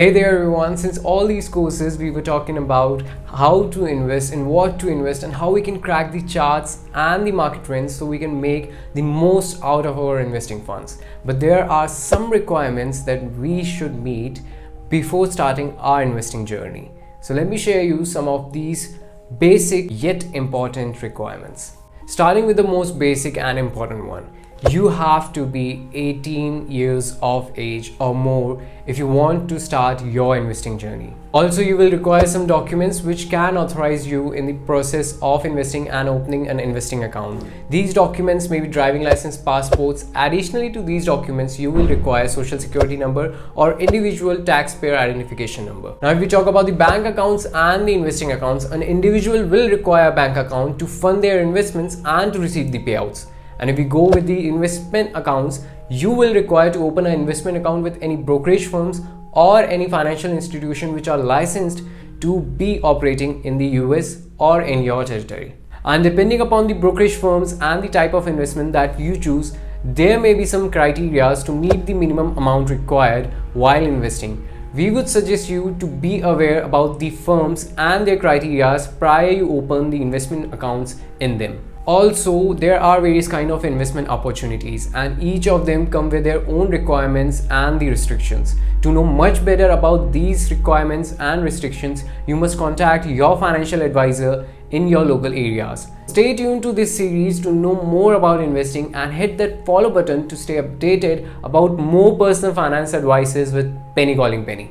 Hey there everyone, since all these courses we were talking about how to invest and what to invest and how we can crack the charts and the market trends so we can make the most out of our investing funds. But there are some requirements that we should meet before starting our investing journey. So let me share you some of these basic yet important requirements. Starting with the most basic and important one. You have to be 18 years of age or more if you want to start your investing journey. Also, you will require some documents which can authorize you in the process of investing and opening an investing account. These documents may be driving license, passports. Additionally to these documents, you will require social security number or individual taxpayer identification number. Now, if we talk about the bank accounts and the investing accounts, an individual will require a bank account to fund their investments and to receive the payouts. And if we go with the investment accounts, you will require to open an investment account with any brokerage firms or any financial institution which are licensed to be operating in the US or in your territory. And depending upon the brokerage firms and the type of investment that you choose, there may be some criteria to meet the minimum amount required while investing. We would suggest you to be aware about the firms and their criteria prior you open the investment accounts in them. Also, there are various kind of investment opportunities and each of them come with their own requirements and the restrictions. To know much better about these requirements and restrictions, you must contact your financial advisor in your local areas. Stay tuned to this series to know more about investing and hit that follow button to stay updated about more personal finance advices with Penny Calling Penny.